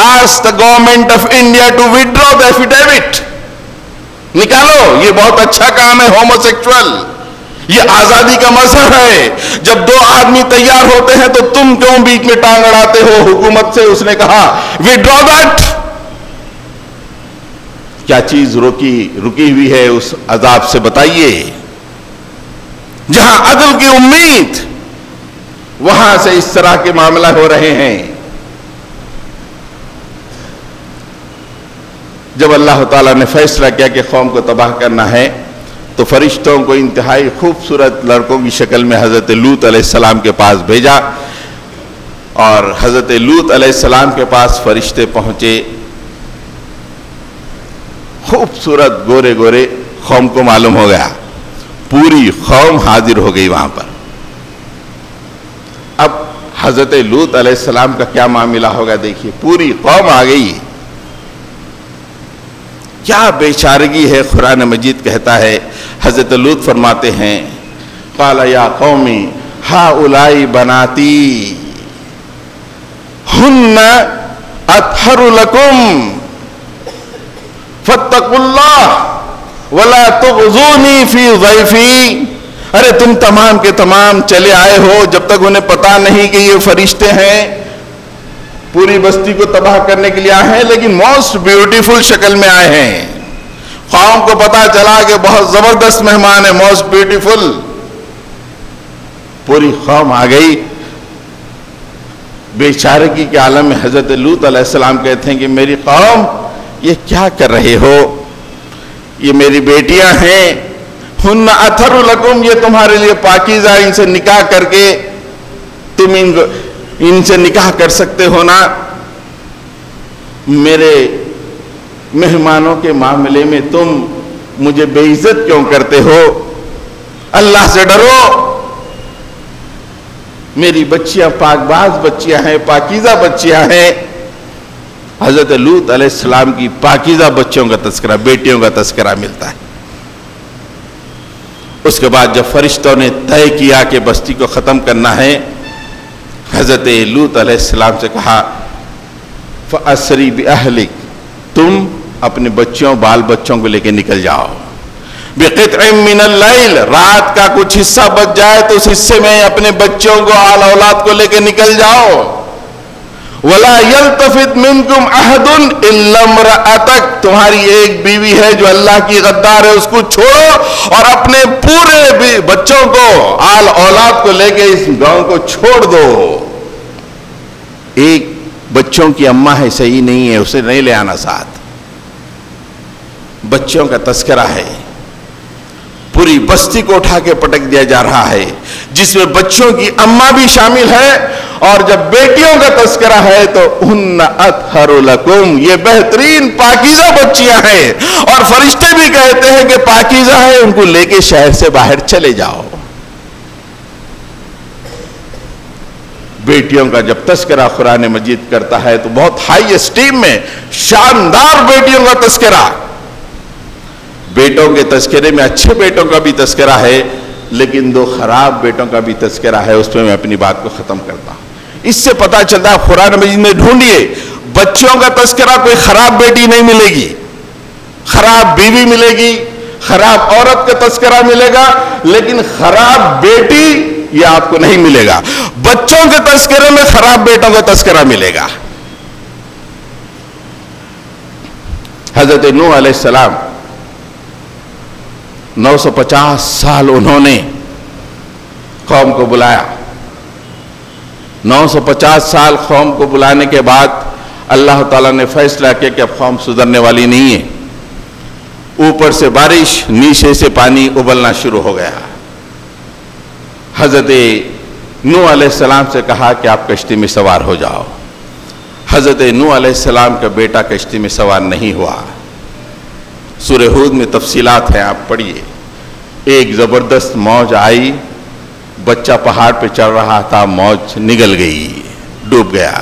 asked the government of India to withdraw the affidavit. نکالو, یہ بہت اچھا کام ہے ہومو سیکشول, یہ آزادی کا مظہر ہے. جب دو آدمی تیار ہوتے ہیں تو تم کیوں بیچ میں ٹانگ اڑاتے ہو حکومت سے؟ اس نے کہا withdraw that. کیا چیز رکی ہوئی ہے اس عذاب سے بتائیے. جہاں عدل کی امید, وہاں سے اس طرح کے معاملہ ہو رہے ہیں. جب اللہ تعالیٰ نے فیصلہ کیا کہ قوم کو تباہ کرنا ہے تو فرشتوں کو انتہائی خوبصورت لڑکوں کی شکل میں حضرت لوط علیہ السلام کے پاس بھیجا, اور حضرت لوط علیہ السلام کے پاس فرشتے پہنچے. خوبصورت گورے گورے, قوم کو معلوم ہو گیا, پوری قوم حاضر ہو گئی وہاں پر. اب حضرت لوط علیہ السلام کا کیا معاملہ ہوگا دیکھیے, پوری قوم آ گئی. کیا بیچارگی ہے. قرآن مجید کہتا ہے, حضرت لوط فرماتے ہیں قال یا قومی ہؤلاء بناتی ہن اطہر لکم فاتقوا اللہ ولا تخزونی فی ضیفی. ارے تم تمام کے تمام چلے آئے ہو جب تک انہیں پتا نہیں کہ یہ فرشتے ہیں, پوری بستی کو تباہ کرنے کے لیے آئے ہیں, لیکن موسٹ بیوٹیفل شکل میں آئے ہیں. قوم کو پتا چلا کہ بہت زبردست مہمان ہے, موسٹ بیوٹیفل. پوری قوم آ گئی. بیچارگی کے عالم میں حضرت لوط علیہ السلام کہتے ہیں کہ میری قوم یہ کیا کر رہے ہو, یہ میری بیٹیاں ہیں, ہن اطہر لکم, یہ تمہارے لیے پاکیزہ, ان سے نکاح کر کے تم ان سے نکاح کر سکتے ہو نا. میرے مہمانوں کے معاملے میں تم مجھے بے عزت کیوں کرتے ہو؟ اللہ سے ڈرو. میری بچیاں پاک باز بچیاں ہیں, پاکیزہ بچیاں ہیں. حضرت لوط علیہ السلام کی پاکیزہ بچوں کا تذکرہ, بیٹیوں کا تذکرہ ملتا ہے. اس کے بعد جب فرشتوں نے طے کیا کہ بستی کو ختم کرنا ہے, حضرت لوط علیہ السلام سے کہا فَأَسْرِ بِأَهْلِكَ, تم اپنے بچوں بال بچوں کو لے کے نکل جاؤ. بِقِطْعٍ مِّنَ اللَّيْلِ, رات کا کچھ حصہ بچ جائے تو اس حصے میں اپنے بچوں کو آل اولاد کو لے کے نکل جاؤ. وَلَا يَلْتَفِتْ مِنْكُمْ أَحَدٌ إِلَّا امْرَأَتَكَ, تمہاری ایک بیوی ہے جو اللہ کی غدار ہے, اس کو چھوڑو اور اپنے پورے بچوں کو آل اولاد کو لے کے اس گاؤں کو چھوڑ دو. ایک بچوں کی اماں ہے, صحیح نہیں ہے, اسے نہیں لے آنا ساتھ. بچوں کا تذکرہ ہے, پوری بستی کو اٹھا کے پٹک دیا جا رہا ہے, جس میں بچوں کی اماں بھی شامل ہے. اور جب بیٹیوں کا تذکرہ ہے تو ہن اطہر لکم, یہ بہترین پاکیزہ بچیاں ہیں, اور فرشتے بھی کہتے ہیں کہ پاکیزہ ہے, ان کو لے کے شہر سے باہر چلے جاؤ. بیٹیوں کا جب تذکرہ قرآن مجید کرتا ہے تو بہت ہائی اسٹیم میں شاندار بیٹیوں کا تذکرہ. بیٹوں کے تذکرے میں اچھے بیٹوں کا بھی تذکرہ ہے, لیکن دو خراب بیٹوں کا بھی تذکرہ ہے. اس پہ میں اپنی بات کو ختم کرتا ہوں. اس سے پتا چلتا ہے قرآن مجید میں ڈھونڈیے, بچوں کا تذکرہ کوئی خراب بیٹی نہیں ملے گی, خراب بیوی ملے گی, خراب عورت کا تذکرہ ملے گا, لیکن خراب بیٹی یہ آپ کو نہیں ملے گا. بچوں کے تذکرے میں خراب بیٹوں کا تذکرہ ملے گا. حضرت نوح علیہ السلام 950 سال انہوں نے قوم کو بلایا. 950 سال قوم کو بلانے کے بعد اللہ تعالیٰ نے فیصلہ کیا کہ اب قوم سدھرنے والی نہیں ہے. اوپر سے بارش, نیچے سے پانی ابلنا شروع ہو گیا. حضرت نوح علیہ السلام سے کہا کہ آپ کشتی میں سوار ہو جاؤ. حضرت نوح علیہ السلام کا بیٹا کشتی میں سوار نہیں ہوا. سورہ ہود میں تفصیلات ہیں، آپ پڑھیے. ایک زبردست موج آئی، بچہ پہاڑ پہ چڑھ رہا تھا، موج نگل گئی، ڈوب گیا.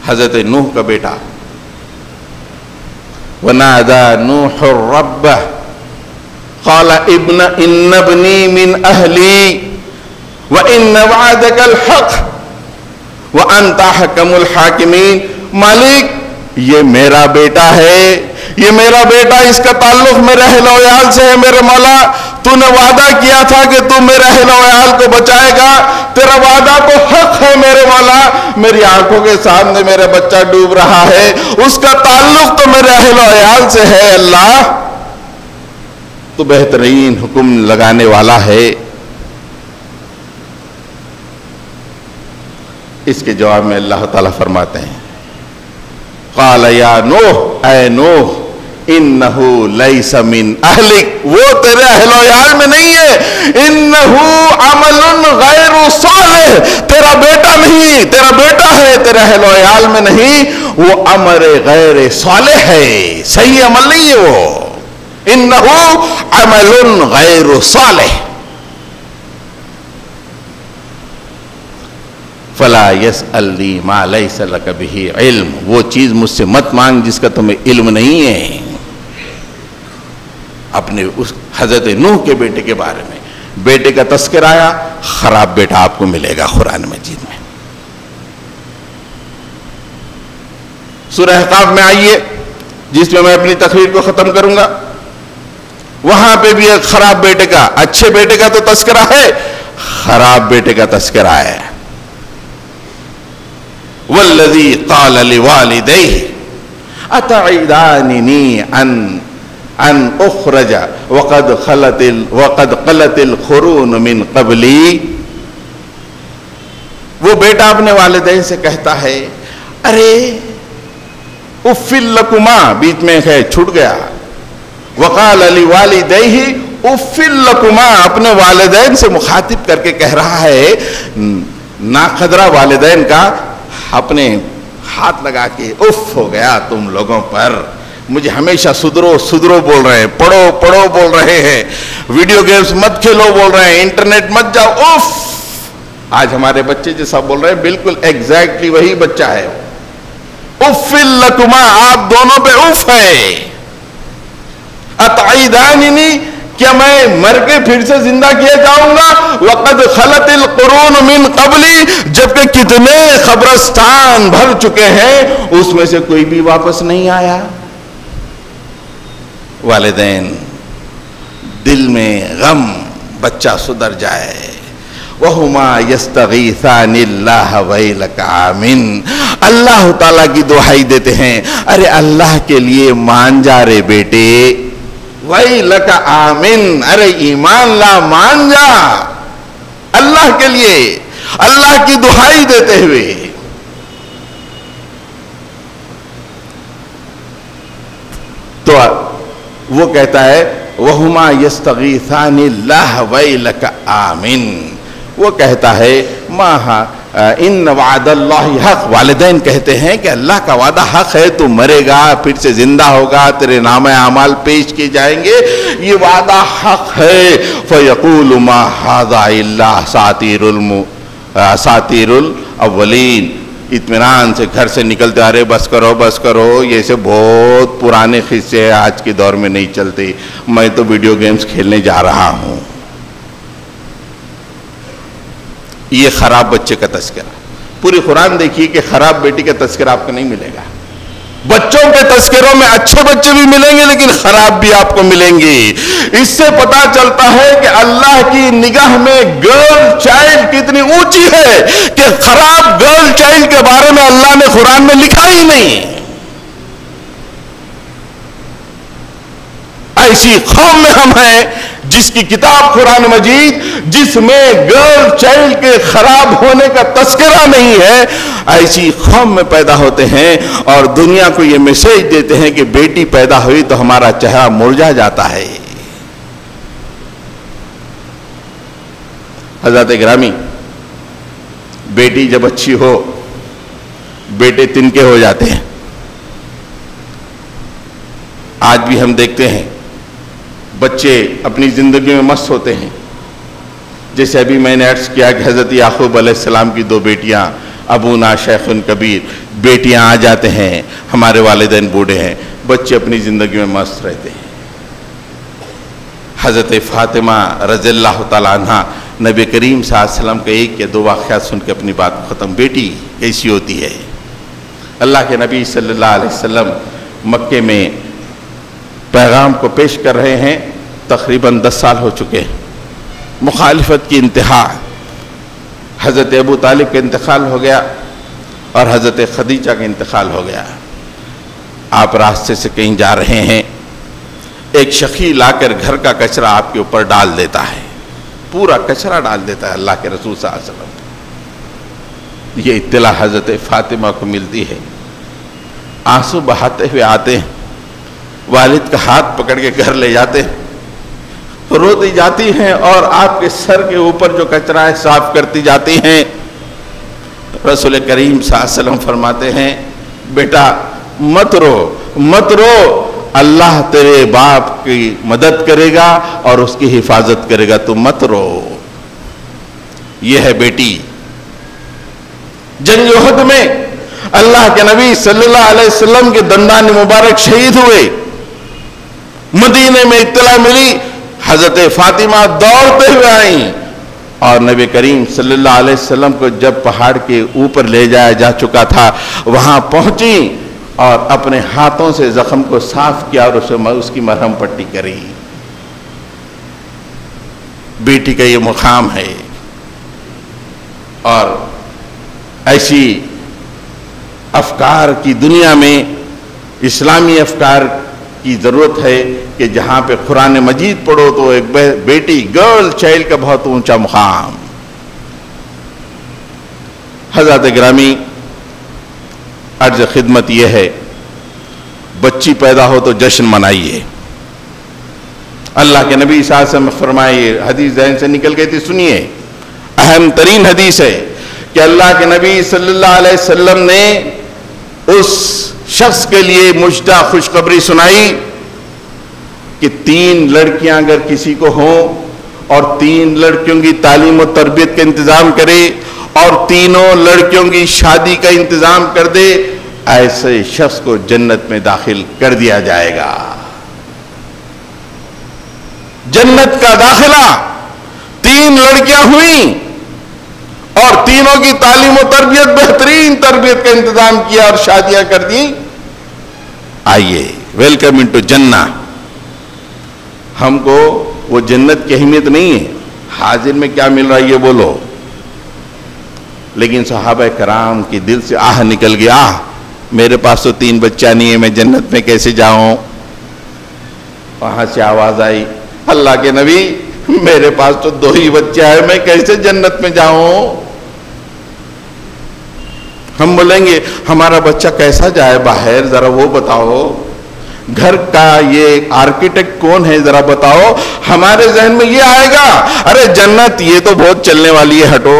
حضرت نوح کا بیٹا، وَنَادَى نُوحٌ رَبَّهُ قَالَ إِنَّ ابْنِي مِنْ أَهْلِي وَإِنَّ وَعْدَكَ الْحَقُّ وَأَنْتَ أَحْكَمُ الْحَاكِمِينَ. مالک یہ میرا بیٹا ہے، یہ میرا بیٹا، اس کا تعلق میرے اہل و عیال سے ہے. میرے مولا تو نے وعدہ کیا تھا کہ تو میرے اہل و عیال کو بچائے گا، تیرا وعدہ تو حق ہے میرے مولا. میری آنکھوں کے سامنے میرا بچہ ڈوب رہا ہے، اس کا تعلق تو میرے اہل و عیال سے ہے. اللہ تو بہترین حکم لگانے والا ہے. اس کے جواب میں اللہ تعالیٰ فرماتے ہیں قال یا نوح، اے نوح، انہو لیس من اہلک، وہ تیرے اہل و عیال میں نہیں ہے. انہو عمل غیر صالح، تیرا بیٹا نہیں، تیرا بیٹا ہے، تیرے اہل و عیال میں نہیں، وہ امر غیر صالح ہے، صحیح عمل نہیں ہے وہ. انہو عمل غیر صالح. فلا یسألنی ما لیس لک بہ علم، وہ چیز مجھ سے مت مانگ جس کا تمہیں علم نہیں ہے. اپنے اس حضرت نوح کے بیٹے کے بارے میں بیٹے کا تذکر آیا، خراب بیٹا آپ کو ملے گا قرآن مجید میں. سورہ احقاف میں آئیے، جس میں اپنی تقریر کو ختم کروں گا، وہاں پہ بھی ایک خراب بیٹے کا، اچھے بیٹے کا تو تذکرہ ہے، خراب بیٹے کا تذکرہ ہے. والذی قال لوالدیہ اتعداننی ان اخرج وقد خلت القرون من قبلی. وہ بیٹا اپنے والدین سے کہتا ہے، ارے افل لکما، بیچ میں ہے چھوٹ گیا، وقال لوالدیہ افل لکما، اپنے والدین سے مخاطب کر کے کہہ رہا ہے، ناقدرہ والدین کا اپنے ہاتھ لگا کے اف ہو گیا تم لوگوں پر، مجھے ہمیشہ سدرو سدرو بول رہے ہیں، پڑھو پڑھو بول رہے ہیں، ویڈیو گیمز مت کھیلو بول رہے ہیں، انٹرنیٹ مت جاؤ، اف. آج ہمارے بچے جیسا بول رہے ہیں، بالکل ایگزیکٹلی وہی بچہ ہے. اف لکما، آپ دونوں پہ اف ہے. اتعیداننی، کیا میں مر کے پھر سے زندہ کیا جاؤں گا؟ وقد خلت القرون من قبلی، جبکہ کتنے قبرستان بھر چکے ہیں، اس میں سے کوئی بھی واپس نہیں آیا. والدین دل میں غم، بچہ سدھر جائے. وَهُمَا يَسْتَغِيثَانِ اللَّهَ وَيْلَكَ آمِنْ، اللہ تعالیٰ کی دعائی دیتے ہیں، ارے اللہ کے لیے مان جا رے بیٹے، وَيْلَكَ آمِنْ، ارے ایمان لا، مان جا، اللہ کے لیے، اللہ کی دعائی دیتے ہوئے. تو وہ کہتا ہے وَهُمَا يَسْتَغِيثَانِ اللَّهَ وَيْلَكَ آمِنْ، وہ کہتا ہے ان وعد اللہ حق. والدین کہتے ہیں کہ اللہ کا وعدہ حق ہے، تو مرے گا پھر سے زندہ ہوگا، تیرے نام اعمال پیش کیے جائیں گے، یہ وعدہ حق ہے. فیقول ما ھذا الا اساطیر الاولین، اطمینان سے گھر سے نکلتے، ارے بس کرو بس کرو، یہ سے بہت پرانے قصے آج کے دور میں نہیں چلتے، میں تو ویڈیو گیمز کھیلنے جا رہا ہوں. یہ خراب بچے کا تذکرہ. پوری قرآن دیکھیے کہ خراب بیٹی کا تذکرہ آپ کو نہیں ملے گا. بچوں کے تذکروں میں اچھے بچے بھی ملیں گے لیکن خراب بھی آپ کو ملیں گے. اس سے پتا چلتا ہے کہ اللہ کی نگاہ میں گرل چائلڈ کتنی اونچی ہے کہ خراب گرل چائلڈ کے بارے میں اللہ نے قرآن میں لکھا ہی نہیں. ایسی قوم میں ہم ہیں جس کی کتاب قرآن مجید، جس میں گرل چائلڈ کے خراب ہونے کا تذکرہ نہیں ہے، ایسی قوم میں پیدا ہوتے ہیں اور دنیا کو یہ میسج دیتے ہیں کہ بیٹی پیدا ہوئی تو ہمارا چہرہ مرجھا جاتا ہے. حضرات گرامی، بیٹی جب اچھی ہو بیٹے تنکے ہو جاتے ہیں. آج بھی ہم دیکھتے ہیں بچے اپنی زندگی میں مست ہوتے ہیں. جیسے ابھی میں نے عرض کیا کہ حضرت یعقوب علیہ السلام کی 2 بیٹیاں، ابونا شیخ کبیر، بیٹیاں آ جاتے ہیں، ہمارے والدین بوڑھے ہیں، بچے اپنی زندگی میں مست رہتے ہیں. حضرت فاطمہ رضی اللہ تعالیٰ عنہ نبی کریم صلی اللہ علیہ وسلم کے 1 یا 2 واقعات سن کے اپنی بات کو ختم. بیٹی کیسی ہوتی ہے؟ اللہ کے نبی صلی اللہ علیہ وسلم مکے میں پیغام کو پیش کر رہے ہیں، تقریباً 10 سال ہو چکے ہیں. مخالفت کی انتہا. حضرت ابو طالب کا انتقال ہو گیا اور حضرت خدیجہ کا انتقال ہو گیا. آپ راستے سے کہیں جا رہے ہیں، ایک شخی لا کر گھر کا کچرا آپ کے اوپر ڈال دیتا ہے، پورا کچرا ڈال دیتا ہے اللہ کے رسول صلی اللہ علیہ وسلم. یہ اطلاع حضرت فاطمہ کو ملتی ہے. آنسو بہاتے ہوئے آتے ہیں، والد کا ہاتھ پکڑ کے گھر لے جاتے ہیں، روتی جاتی ہیں اور آپ کے سر کے اوپر جو کچرا ہے صاف کرتی جاتی ہیں. رسول کریم صلی اللہ علیہ وسلم فرماتے ہیں، بیٹا مت رو مت رو، اللہ تیرے باپ کی مدد کرے گا اور اس کی حفاظت کرے گا، تو مت رو. یہ ہے بیٹی. جنگ احد میں اللہ کے نبی صلی اللہ علیہ وسلم کے دندان مبارک شہید ہوئے. مدینے میں اطلاع ملی، حضرت فاطمہ دوڑتے ہوئے آئیں اور نبی کریم صلی اللہ علیہ وسلم کو جب پہاڑ کے اوپر لے جایا جا چکا تھا وہاں پہنچی اور اپنے ہاتھوں سے زخم کو صاف کیا اور اس کی مرہم پٹی کری. بیٹی کا یہ مقام ہے. اور ایسی افکار کی دنیا میں اسلامی افکار کی ضرورت ہے کہ جہاں پہ قرآن مجید پڑھو تو ایک بیٹی گرل چائلڈ کا بہت اونچا مقام. حضرات گرامی، عرض خدمت یہ ہے، بچی پیدا ہو تو جشن منائیے. اللہ کے نبی صلی اللہ علیہ وسلم فرمائے، حدیث ذہن سے نکل گئی تھی، سنیے، اہم ترین حدیث ہے کہ اللہ کے نبی صلی اللہ علیہ وسلم نے اس شخص کے لیے مجدہ خوشخبری سنائی کہ 3 لڑکیاں اگر کسی کو ہوں اور 3 لڑکیوں کی تعلیم و تربیت کا انتظام کرے اور 3 لڑکیوں کی شادی کا انتظام کر دے، ایسے شخص کو جنت میں داخل کر دیا جائے گا. جنت کا داخلہ 3 لڑکیاں ہوئیں اور تینوں کی تعلیم و تربیت، بہترین تربیت کا انتظام کیا اور شادیاں کر دی. آئیے، ویلکم انٹو جنہ. ہم کو وہ جنت کی اہمیت نہیں ہے، حاضر میں کیا مل رہا ہے یہ بولو. لیکن صحابہ کرام کی دل سے آہ نکل گیا، میرے پاس تو 3 بچہ نہیں ہے، میں جنت میں کیسے جاؤں. وہاں سے آواز آئی، اللہ کے نبی میرے پاس تو 2 ہی بچہ ہے، میں کیسے جنت میں جاؤں. ہم بولیں گے ہمارا بچہ کیسا جائے باہر، ذرا وہ بتاؤ. گھر کا یہ آرکیٹیکٹ کون ہے ذرا بتاؤ. ہمارے ذہن میں یہ آئے گا، ارے جنت یہ تو بہت چلنے والی ہے، ہٹو.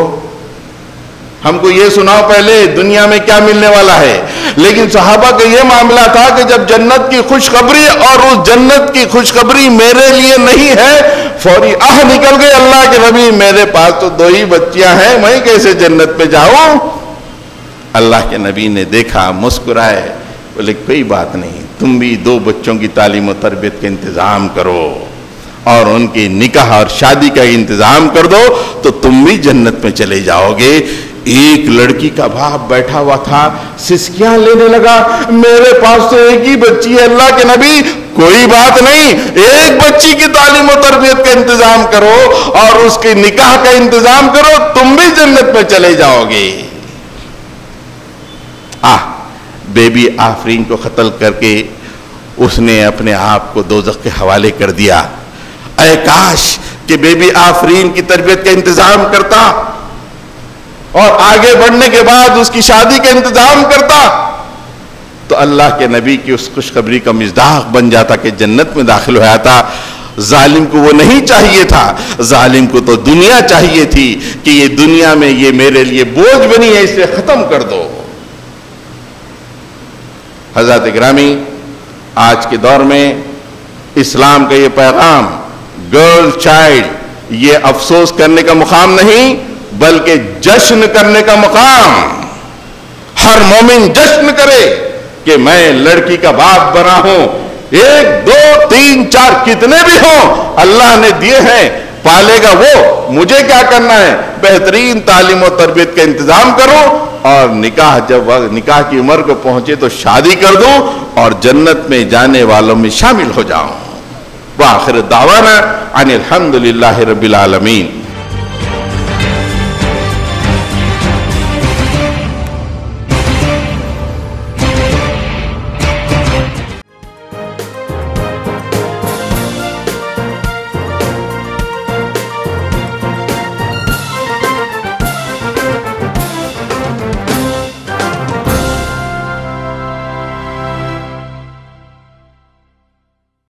ہم کو یہ سناؤ پہلے دنیا میں کیا ملنے والا ہے. لیکن صحابہ کا یہ معاملہ تھا کہ جب جنت کی خوشخبری، اور اس جنت کی خوشخبری میرے لیے نہیں ہے، فوری آہ نکل گئی، اللہ کے نبی میرے پاس تو 2 ہی بچیاں ہیں، میں کیسے جنت میں جاؤں. اللہ کے نبی نے دیکھا، مسکرائے، بولے کوئی بات نہیں، تم بھی 2 بچوں کی تعلیم و تربیت کا انتظام کرو اور ان کی نکاح اور شادی کا انتظام کر دو تو تم بھی جنت میں چلے جاؤ گے. ایک لڑکی کا باپ بیٹھا ہوا تھا، سسکیاں لینے لگا، میرے پاس تو 1 ہی بچی ہے، اللہ کے نبی کوئی بات نہیں، 1 بچی کی تعلیم و تربیت کا انتظام کرو اور اس کی نکاح کا انتظام کرو، تم بھی جنت میں چلے جاؤ گے. بیبی آفرین کو قتل کر کے اس نے اپنے آپ کو دوزخ کے حوالے کر دیا. اے کاش کہ بیبی آفرین کی تربیت کا انتظام کرتا اور آگے بڑھنے کے بعد اس کی شادی کا انتظام کرتا تو اللہ کے نبی کی اس خوشخبری کا مصداق بن جاتا کہ جنت میں داخل ہو جاتا. ظالم کو وہ نہیں چاہیے تھا، ظالم کو تو دنیا چاہیے تھی کہ یہ دنیا میں یہ میرے لیے بوجھ بنی ہے، اسے ختم کر دو. حضرات گرامی، آج کے دور میں اسلام کا یہ پیغام گرل چائلڈ یہ افسوس کرنے کا مقام نہیں بلکہ جشن کرنے کا مقام. ہر مومن جشن کرے کہ میں لڑکی کا باپ بنا ہوں. 1 2 3 4 کتنے بھی ہوں اللہ نے دیے ہیں, پالے گا وہ, مجھے کیا کرنا ہے؟ بہترین تعلیم و تربیت کا انتظام کروں اور جب نکاح کی عمر کو پہنچے تو شادی کر دوں اور جنت میں جانے والوں میں شامل ہو جاؤں. وآخر دعوانا ان الحمد للہ رب العالمین.